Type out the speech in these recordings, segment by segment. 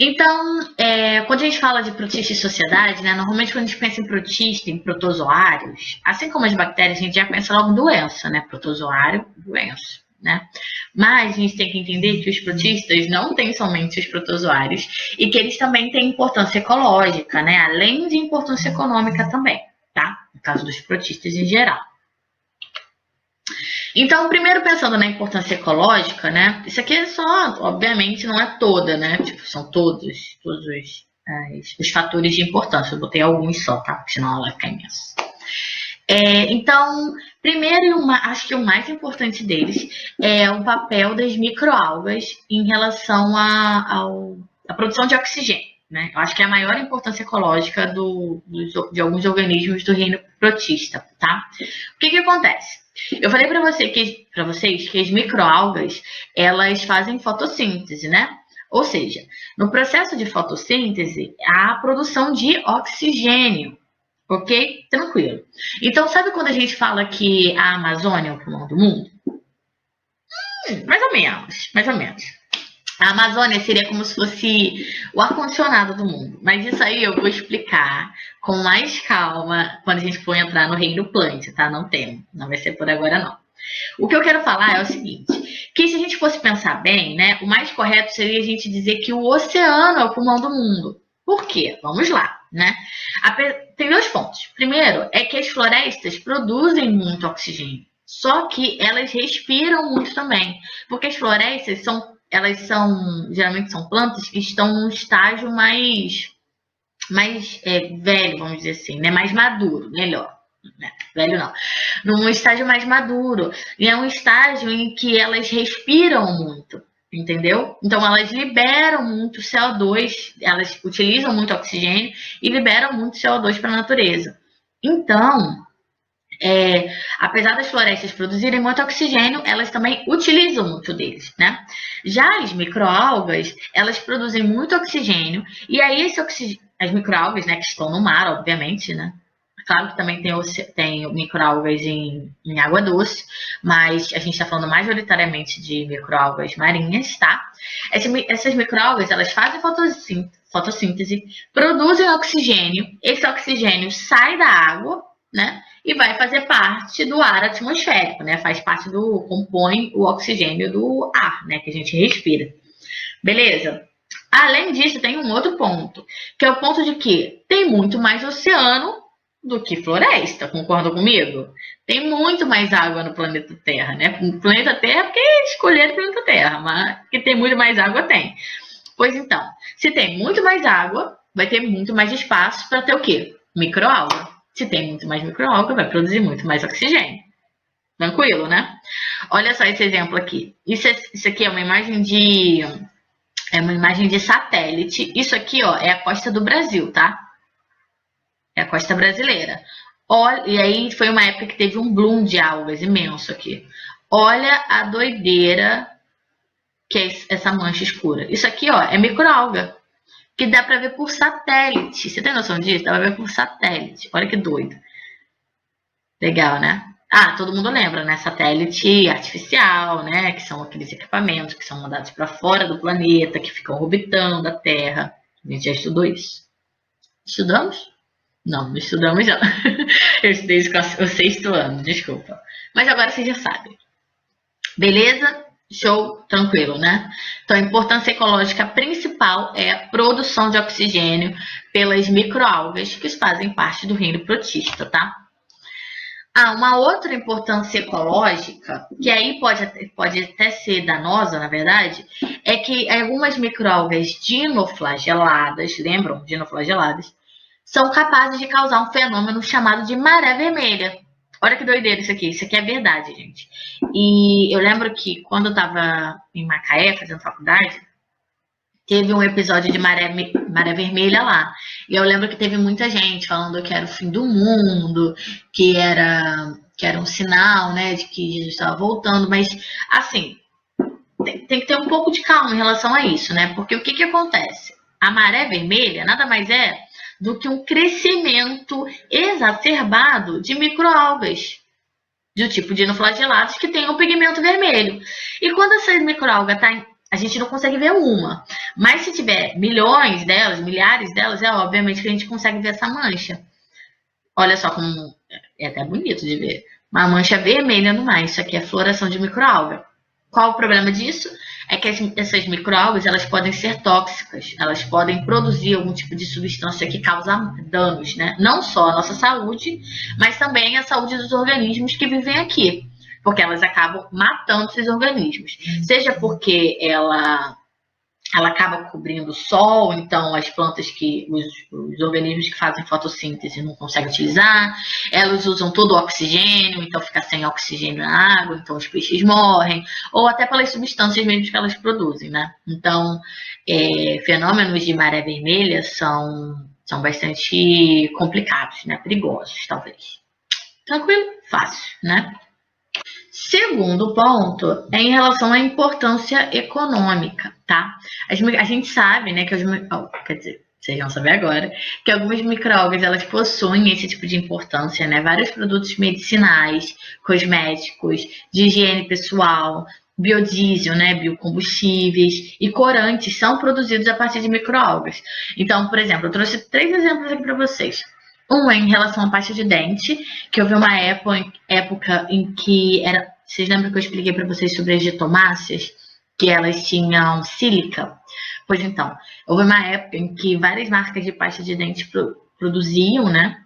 Então, quando a gente fala de protista e sociedade, né, normalmente quando a gente pensa em protista, em protozoários, assim como as bactérias, a gente já pensa logo em doença, né? Protozoário, doença, né? Mas a gente tem que entender que os protistas não têm somente os protozoários e que eles também têm importância ecológica, né? Além de importância econômica também, tá? No caso dos protistas em geral. Então, primeiro pensando na importância ecológica, né? Isso aqui é só, obviamente, não é toda, né? Tipo, são todos os fatores de importância. Eu botei alguns só, tá? Porque senão ela vai ficar imensa. Então, primeiro e acho que o mais importante deles é o papel das microalgas em relação à produção de oxigênio. Né? Eu acho que é a maior importância ecológica de alguns organismos do reino protista. Tá? O que acontece? Eu falei para vocês que as microalgas elas fazem fotossíntese, né? Ou seja, no processo de fotossíntese há a produção de oxigênio. Ok? Tranquilo. Então, sabe quando a gente fala que a Amazônia é o pulmão do mundo? Mais ou menos, mais ou menos. A Amazônia seria como se fosse o ar-condicionado do mundo. Mas isso aí eu vou explicar com mais calma quando a gente for entrar no reino plant, tá? Não temo. Não vai ser por agora, não. O que eu quero falar é o seguinte, que se a gente fosse pensar bem, né, o mais correto seria a gente dizer que o oceano é o pulmão do mundo. Por quê? Vamos lá, né? Tem dois pontos. Primeiro, é que as florestas produzem muito oxigênio, só que elas respiram muito também, porque as florestas geralmente são plantas que estão num estágio mais velho, vamos dizer assim, né? Mais maduro, melhor. Né? Velho não. Num estágio mais maduro. E é um estágio em que elas respiram muito, entendeu? Então elas liberam muito CO2, elas utilizam muito oxigênio e liberam muito CO2 para a natureza. Então, apesar das florestas produzirem muito oxigênio, elas também utilizam muito deles, né? Já as microalgas, elas produzem muito oxigênio, e aí as microalgas, né, que estão no mar, obviamente, né? Claro que também tem microalgas em água doce, mas a gente está falando majoritariamente de microalgas marinhas, tá? Essas microalgas, elas fazem fotossíntese, produzem oxigênio, esse oxigênio sai da água, né? E vai fazer parte do ar atmosférico, né? Compõe o oxigênio do ar, né? Que a gente respira. Beleza? Além disso, tem um outro ponto, que é o ponto de que tem muito mais oceano do que floresta, concorda comigo? Tem muito mais água no planeta Terra, né? No planeta Terra, porque escolheram o planeta Terra, mas que tem muito mais água, tem. Pois então, se tem muito mais água, vai ter muito mais espaço para ter o quê? Microalga. Se tem muito mais microalga, vai produzir muito mais oxigênio. Tranquilo, né? Olha só esse exemplo aqui. Isso aqui é uma imagem de satélite. Isso aqui, ó, é a costa do Brasil, tá? É a costa brasileira. Olha, e aí foi uma época que teve um bloom de algas imenso aqui. Olha a doideira que é essa mancha escura. Isso aqui, ó, é microalga, que dá para ver por satélite. Você tem noção disso? Dá para ver por satélite. Olha que doido. Legal, né? Ah, todo mundo lembra, né? Satélite artificial, né? Que são aqueles equipamentos que são mandados para fora do planeta, que ficam orbitando a Terra. A gente já estudou isso. Estudamos? Não estudamos não. Eu estudei isso com o sexto ano, desculpa. Mas agora você já sabe. Beleza? Show, tranquilo, né? Então a importância ecológica principal é a produção de oxigênio pelas microalgas que fazem parte do reino protista, tá? Uma outra importância ecológica, que aí pode até ser danosa, na verdade, é que algumas microalgas dinoflageladas, lembram? Dinoflageladas, são capazes de causar um fenômeno chamado de maré vermelha. Olha que doideira isso aqui é verdade, gente. E eu lembro que quando eu estava em Macaé, fazendo faculdade, teve um episódio de maré vermelha lá. E eu lembro que teve muita gente falando que era o fim do mundo, que era um sinal, né, de que Jesus estava voltando. Mas, assim, tem que ter um pouco de calma em relação a isso, né? Porque o que acontece? A maré vermelha nada mais é do que um crescimento exacerbado de microalgas do tipo dinoflagelados que tem o pigmento vermelho. E quando essa microalga está a gente não consegue ver uma. Mas se tiver milhões delas, milhares delas, obviamente que a gente consegue ver essa mancha. Olha só como é até bonito de ver. Uma mancha vermelha no mar. Isso aqui é floração de microalga. Qual o problema disso? É que essas microalgas, elas podem ser tóxicas. Elas podem produzir algum tipo de substância que causa danos, né? Não só a nossa saúde, mas também a saúde dos organismos que vivem aqui. Porque elas acabam matando esses organismos. Seja porque ela acaba cobrindo o sol, então as plantas os organismos que fazem fotossíntese não conseguem utilizar, elas usam todo o oxigênio, então fica sem oxigênio na água, então os peixes morrem, ou até pelas substâncias mesmo que elas produzem, né? Então, fenômenos de maré vermelha são bastante complicados, né? Perigosos, talvez. Tranquilo? Fácil, né? Segundo ponto é em relação à importância econômica, tá? A gente sabe, né, quer dizer, vocês vão saber agora, que algumas microalgas elas possuem esse tipo de importância, né? Vários produtos medicinais, cosméticos, de higiene pessoal, biodiesel, né, biocombustíveis e corantes são produzidos a partir de microalgas. Então, por exemplo, eu trouxe 3 exemplos aqui para vocês. Um é em relação à pasta de dente, que houve uma época em que era. Vocês lembram que eu expliquei para vocês sobre as gitomáceas? Que elas tinham sílica? Pois então, houve uma época em que várias marcas de pasta de dente produziam, né?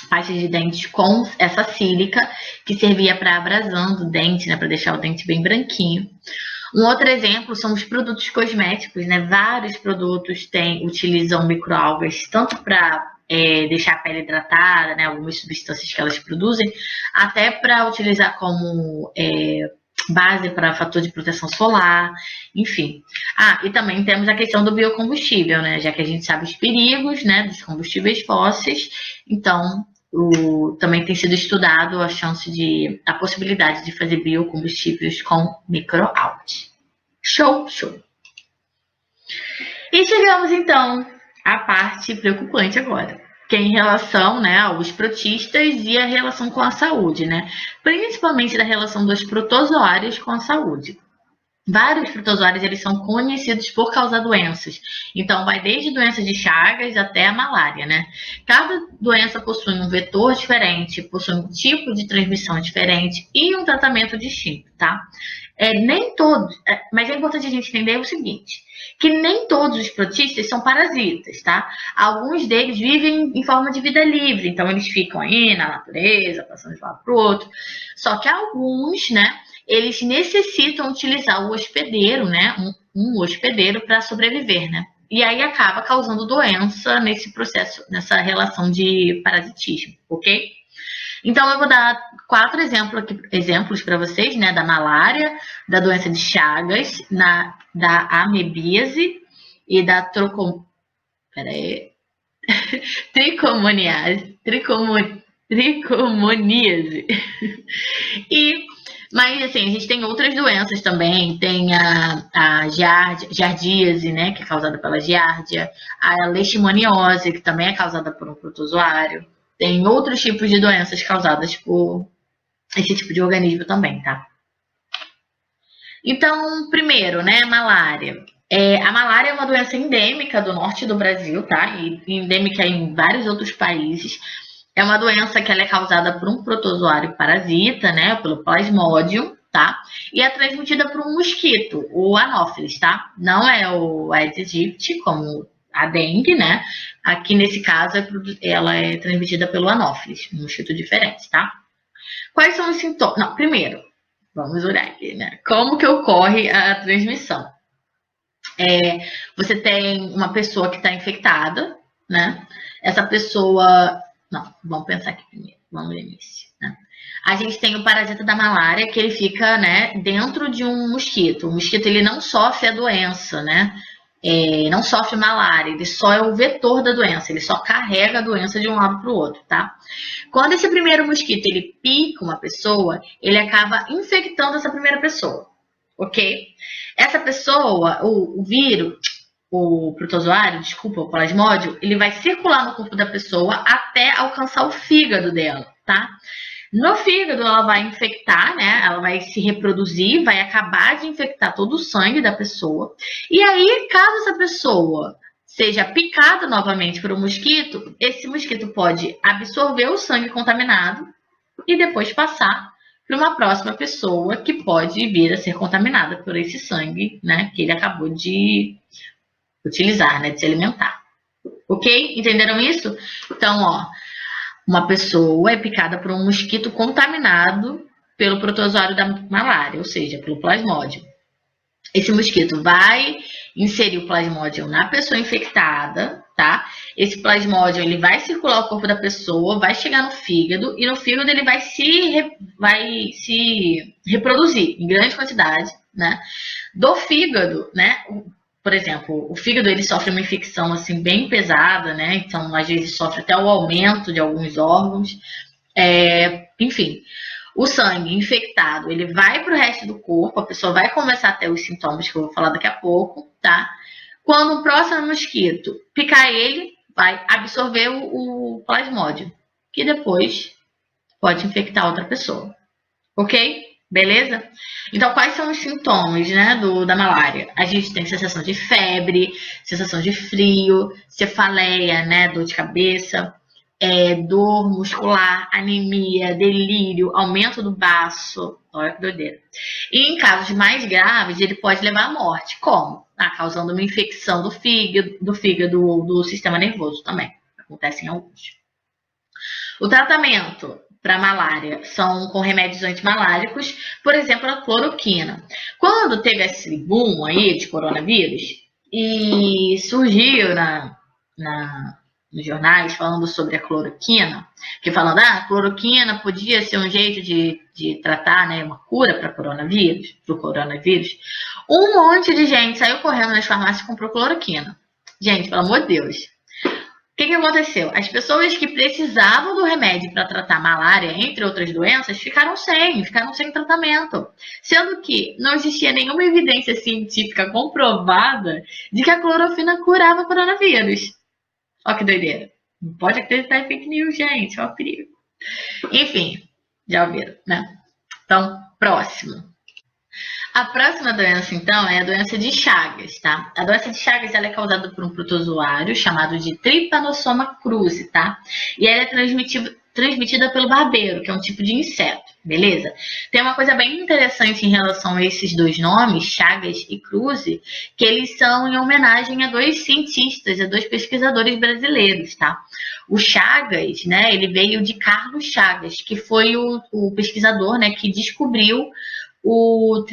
Pasta de dente com essa sílica, que servia para abrasando o dente, né? Para deixar o dente bem branquinho. Um outro exemplo são os produtos cosméticos, né? Vários produtos utilizam microalgas, tanto para deixar a pele hidratada, né? Algumas substâncias que elas produzem, até para utilizar como base para fator de proteção solar, enfim. E também temos a questão do biocombustível, né? Já que a gente sabe os perigos, né, dos combustíveis fósseis, então também tem sido estudado a possibilidade de fazer biocombustíveis com microalgas. Show, show. E chegamos então à parte preocupante agora, que é em relação, né, aos protistas e a relação com a saúde, né? Principalmente da relação dos protozoários com a saúde. Vários protozoários eles são conhecidos por causar doenças. Então, vai desde doenças de Chagas até a malária, né? Cada doença possui um vetor diferente, possui um tipo de transmissão diferente e um tratamento distinto, tá? Nem todos, mas é importante a gente entender o seguinte, que nem todos os protistas são parasitas, tá? Alguns deles vivem em forma de vida livre, então eles ficam aí na natureza, passando de um lado para o outro. Só que alguns, né, eles necessitam utilizar o hospedeiro, né, um hospedeiro para sobreviver, né? E aí acaba causando doença nesse processo, nessa relação de parasitismo, ok? Então eu vou dar 4 exemplos para vocês, né, da malária, da doença de Chagas, da amebíase e da tricomoníase. Mas, assim, a gente tem outras doenças também. Tem a giardíase, né, que é causada pela giardia. A leishmaniose, que também é causada por um protozoário. Tem outros tipos de doenças causadas por esse tipo de organismo também, tá? Então, primeiro, né, malária. A malária é uma doença endêmica do norte do Brasil, tá? E endêmica em vários outros países. É uma doença que ela é causada por um protozoário parasita, né? Pelo Plasmodium, tá? E é transmitida por um mosquito, o Anopheles, tá? Não é o Aedes aegypti, como a dengue, né? Aqui nesse caso, ela é transmitida pelo Anopheles, um mosquito diferente, tá? Quais são os sintomas? Não, primeiro, vamos olhar aqui, né? Como que ocorre a transmissão? Você tem uma pessoa que está infectada, né? Essa pessoa... Não, vamos pensar aqui primeiro. Vamos no início, né? A gente tem o parasita da malária, que ele fica, né, dentro de um mosquito. O mosquito, ele não sofre a doença, né? Não sofre malária, ele só é o vetor da doença, ele só carrega a doença de um lado para o outro, tá? Quando esse primeiro mosquito, ele pica uma pessoa, ele acaba infectando essa primeira pessoa, ok? Essa pessoa, o vírus, o protozoário, desculpa, o plasmódio, ele vai circular no corpo da pessoa até alcançar o fígado dela, tá? No fígado, ela vai infectar, né? Ela vai se reproduzir, vai acabar de infectar todo o sangue da pessoa. E aí, caso essa pessoa seja picada novamente por um mosquito, esse mosquito pode absorver o sangue contaminado e depois passar para uma próxima pessoa que pode vir a ser contaminada por esse sangue, né? Que ele acabou de utilizar, né? De se alimentar. Ok? Entenderam isso? Então, ó, uma pessoa é picada por um mosquito contaminado pelo protozoário da malária, ou seja, pelo plasmódio. Esse mosquito vai inserir o plasmódio na pessoa infectada, tá? Esse plasmódio ele vai circular o corpo da pessoa, vai chegar no fígado e no fígado ele vai se reproduzir em grande quantidade, né? Do fígado, né? Por exemplo, o fígado ele sofre uma infecção assim bem pesada, né? Então às vezes sofre até o aumento de alguns órgãos. Enfim, o sangue infectado, ele vai para o resto do corpo, a pessoa vai começar a ter os sintomas que eu vou falar daqui a pouco, tá? Quando o próximo mosquito picar ele, vai absorver o plasmódio, que depois pode infectar outra pessoa. Ok? Beleza? Então, quais são os sintomas, né, da malária? A gente tem sensação de febre, sensação de frio, cefaleia, né, dor de cabeça, dor muscular, anemia, delírio, aumento do baço. Olha que doideira. E em casos mais graves, ele pode levar à morte. Como? Causando uma infecção do fígado, do sistema nervoso também. Acontece em alguns. O tratamento para malária são com remédios antimaláricos, por exemplo, a cloroquina. Quando teve esse boom aí de coronavírus e surgiu nos jornais falando sobre a cloroquina, que falando, a cloroquina podia ser um jeito de tratar, né, uma cura para o coronavírus, um monte de gente saiu correndo nas farmácias e comprou cloroquina. Gente, pelo amor de Deus. O que aconteceu? As pessoas que precisavam do remédio para tratar malária, entre outras doenças, ficaram sem tratamento. Sendo que não existia nenhuma evidência científica comprovada de que a cloroquina curava o coronavírus. Olha que doideira. Não pode acreditar em fake news, gente. Olha o perigo. Enfim, já ouviram, né? Então, próximo. A próxima doença, então, é a doença de Chagas, tá? A doença de Chagas ela é causada por um protozoário chamado de Trypanosoma cruzi, tá? E ela é transmitida pelo barbeiro, que é um tipo de inseto, beleza? Tem uma coisa bem interessante em relação a esses dois nomes, Chagas e Cruzi, que eles são em homenagem a dois cientistas, a dois pesquisadores brasileiros, tá? O Chagas, né, ele veio de Carlos Chagas, que foi o pesquisador, né, que descobriu o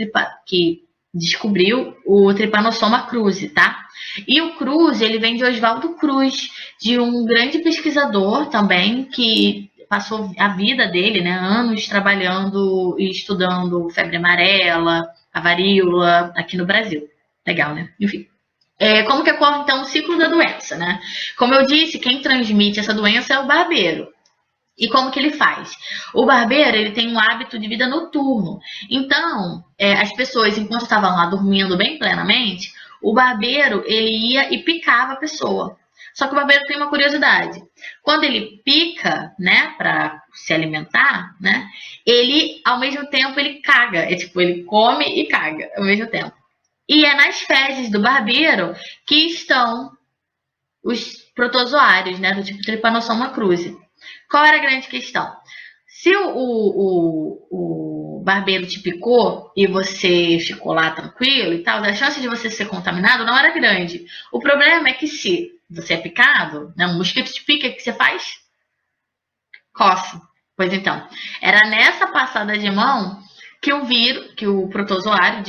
Trypanosoma cruzi, tá? E o Cruzi, ele vem de Oswaldo Cruz, de um grande pesquisador também, que passou a vida dele, né, anos trabalhando e estudando febre amarela, a varíola, aqui no Brasil. Legal, né? Enfim. Como que ocorre, então, o ciclo da doença, né? Como eu disse, quem transmite essa doença é o barbeiro. E como que ele faz? O barbeiro ele tem um hábito de vida noturno. Então, as pessoas, enquanto estavam lá dormindo bem plenamente, o barbeiro ele ia e picava a pessoa. Só que o barbeiro tem uma curiosidade. Quando ele pica, né, para se alimentar, né, ele, ao mesmo tempo, ele caga. É tipo, ele come e caga ao mesmo tempo. E é nas fezes do barbeiro que estão os protozoários, né, do tipo Trypanosoma cruzi. Qual era a grande questão? Se o barbeiro te picou e você ficou lá tranquilo e tal, a chance de você ser contaminado não era grande. O problema é que se você é picado, né, um mosquito te pica, o que você faz? Coça. Pois então, era nessa passada de mão que o protozoário,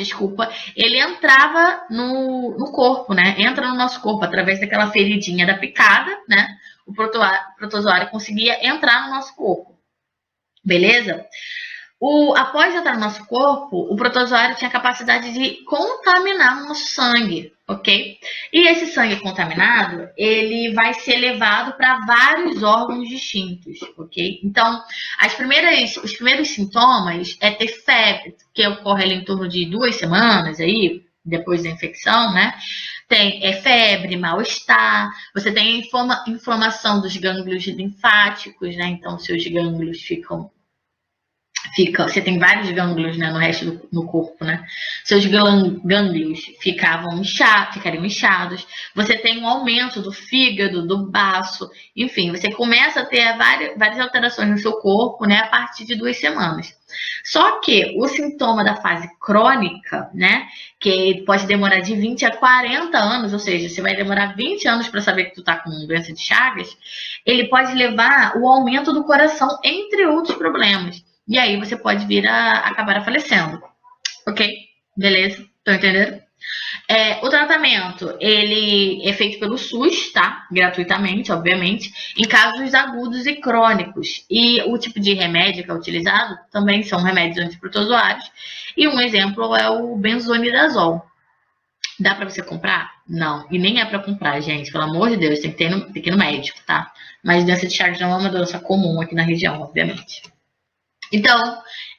ele entrava no corpo, né? Entra no nosso corpo através daquela feridinha da picada, né? O protozoário conseguia entrar no nosso corpo. Beleza? Após entrar no nosso corpo, o protozoário tinha a capacidade de contaminar o nosso sangue, ok? E esse sangue contaminado, ele vai ser levado para vários órgãos distintos, ok? Então, os primeiros sintomas é ter febre, que ocorre ali em torno de 2 semanas aí, depois da infecção, né? Tem febre, mal-estar, você tem inflamação dos gânglios linfáticos, né? Então, seus gânglios ficam você tem vários gânglios, né, no resto no corpo, né? Seus gânglios ficariam inchados. Você tem um aumento do fígado, do baço, enfim, você começa a ter várias alterações no seu corpo, né, a partir de 2 semanas. Só que o sintoma da fase crônica, né, que pode demorar de 20 a 40 anos, ou seja, você vai demorar 20 anos para saber que tu tá com doença de Chagas, ele pode levar o aumento do coração, entre outros problemas. E aí você pode vir a acabar falecendo. Ok? Beleza? Estão entendendo? O tratamento, ele é feito pelo SUS, tá? Gratuitamente, obviamente, em casos agudos e crônicos. E o tipo de remédio que é utilizado também são remédios antiprotozoários. E um exemplo é o benzonidazol. Dá para você comprar? Não. E nem é para comprar, gente. Pelo amor de Deus, tem que ir no médico, tá? Mas doença de Chagas não é uma doença comum aqui na região, obviamente. Então,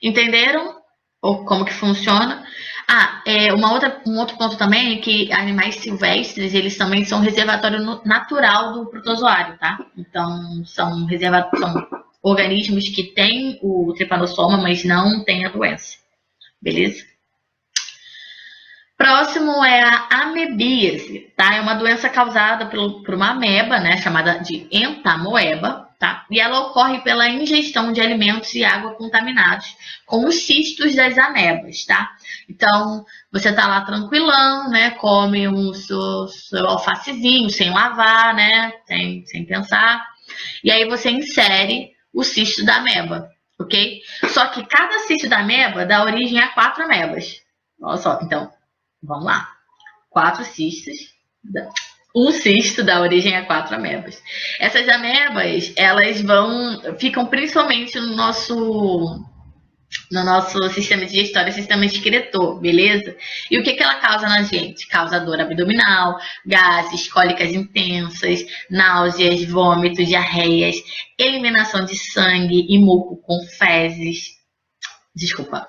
entenderam como que funciona? Um outro ponto também é que animais silvestres, eles também são reservatório natural do protozoário, tá? Então, são organismos que têm o tripanossoma, mas não têm a doença. Beleza? Próximo é a amebíase, tá? É uma doença causada por uma ameba, né? Chamada de entamoeba, tá? E ela ocorre pela ingestão de alimentos e água contaminados com os cistos das amebas, tá? Então, você tá lá tranquilão, né? Come seu alfacezinho sem lavar, né? Sem pensar. E aí você insere o cisto da ameba, ok? Só que cada cisto da ameba dá origem a 4 amebas. Olha só, então, vamos lá. 4 cistos. Um cisto dá origem a 4 amebas. Essas amebas, elas ficam principalmente no nosso sistema digestório, sistema excretor, beleza? E o que ela causa na gente? Causa dor abdominal, gases, cólicas intensas, náuseas, vômitos, diarreias, eliminação de sangue e muco com fezes. Desculpa.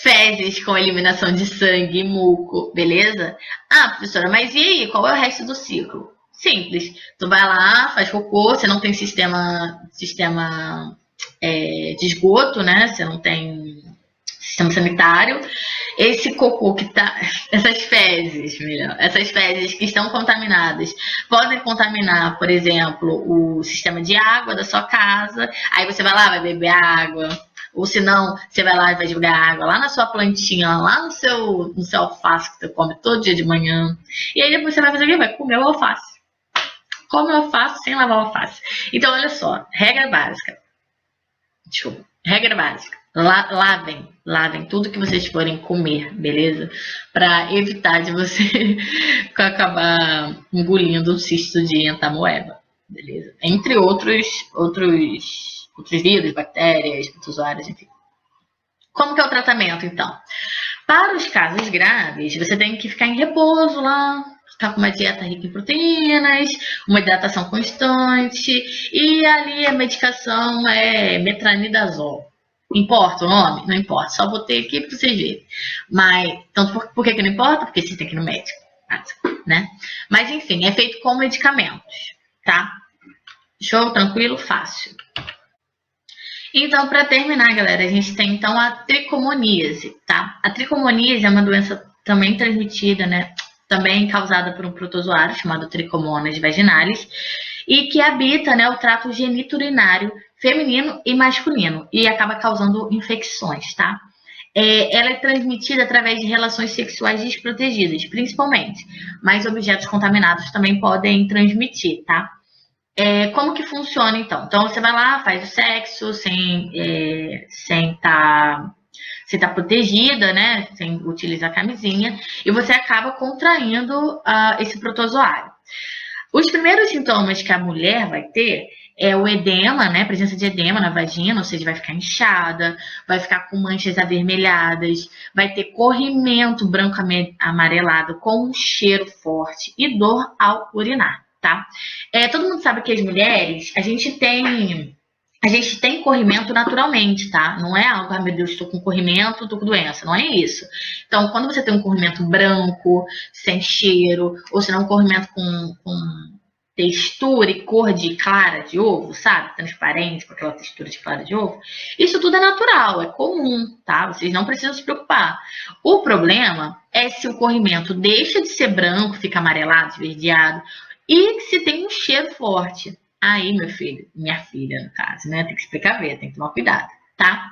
Fezes com eliminação de sangue e muco, beleza? Ah, professora, mas e aí? Qual é o resto do ciclo? Simples. Tu vai lá, faz cocô, você não tem sistema de esgoto, né? Você não tem sistema sanitário. Esse cocô que tá. Essas fezes que estão contaminadas, podem contaminar, por exemplo, o sistema de água da sua casa. Aí você vai lá, vai beber água. Ou se não, você vai lá e vai jogar água lá na sua plantinha, lá no seu alface que você come todo dia de manhã. E aí depois você vai fazer o quê? Vai comer o alface. Come o alface sem lavar o alface. Então, olha só, regra básica. Regra básica. Lavem tudo que vocês forem comer, beleza? Para evitar de você acabar engolindo o cisto de entamoeba, beleza? Entre outros vírus, bactérias, protozoários, enfim. Como que é o tratamento, então? Para os casos graves, você tem que ficar em repouso lá, ficar com uma dieta rica em proteínas, uma hidratação constante, e ali a medicação é metronidazol. Importa o nome? Não importa, só botei aqui para vocês verem. Mas, então, por que não importa? Porque você tem que ir no médico, né? Mas, enfim, é feito com medicamentos, tá? Show? Tranquilo? Fácil. Então, para terminar, galera, a gente tem então a tricomoníase, tá? A tricomoníase é uma doença também transmitida, né? Também causada por um protozoário chamado Trichomonas vaginalis e que habita, né, o trato geniturinário feminino e masculino e acaba causando infecções, tá? Ela é transmitida através de relações sexuais desprotegidas, principalmente, mas objetos contaminados também podem transmitir, tá? Como que funciona, então? Então, você vai lá, faz o sexo sem tá protegida, né? Sem utilizar camisinha, e você acaba contraindo esse protozoário. Os primeiros sintomas que a mulher vai ter é o edema, né? Presença de edema na vagina, ou seja, vai ficar inchada, vai ficar com manchas avermelhadas, vai ter corrimento branco amarelado com um cheiro forte e dor ao urinar, tá? Todo mundo sabe que as mulheres, a gente tem corrimento naturalmente, tá? Não é algo, meu Deus, estou com corrimento, estou com doença. Não é isso. Então, quando você tem um corrimento branco, sem cheiro, ou se não um corrimento com textura e cor de clara de ovo, sabe? Transparente, com aquela textura de clara de ovo. Isso tudo é natural, é comum, tá? Vocês não precisam se preocupar. O problema é se o corrimento deixa de ser branco, fica amarelado, esverdeado, e se tem um cheiro forte. Aí, meu filho, minha filha, no caso, né? Tem que se precaver, tem que tomar cuidado, tá?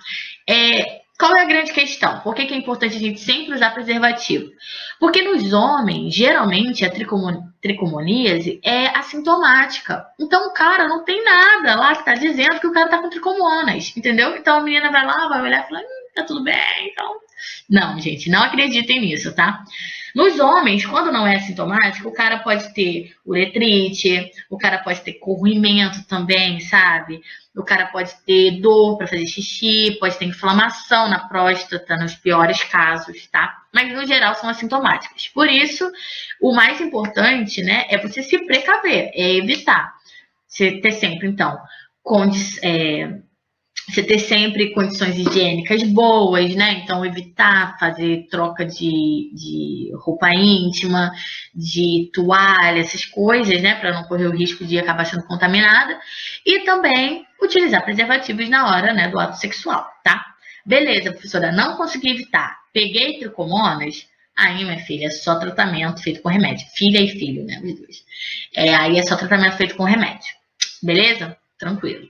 Qual é a grande questão? Por que é importante a gente sempre usar preservativo? Porque nos homens, geralmente, a tricomoníase é assintomática. Então, o cara não tem nada lá que tá dizendo que o cara tá com tricomonas, entendeu? Então, a menina vai lá, vai olhar e falar, tá tudo bem, então... Não, gente, não acreditem nisso, tá? Nos homens, quando não é assintomático, o cara pode ter uretrite, o cara pode ter corroimento também, sabe? O cara pode ter dor para fazer xixi, pode ter inflamação na próstata, nos piores casos, tá? Mas, no geral, são assintomáticas. Por isso, o mais importante, né, é você se precaver, é evitar. Você ter sempre, então, você ter sempre condições higiênicas boas, né? Então, evitar fazer troca de roupa íntima, de toalha, essas coisas, né? Para não correr o risco de acabar sendo contaminada. E também utilizar preservativos na hora, né, do ato sexual, tá? Beleza, professora, não consegui evitar. Peguei tricomonas. Aí, minha filha, é só tratamento feito com remédio. Filha e filho, né? Os dois. Aí é só tratamento feito com remédio. Beleza? Tranquilo.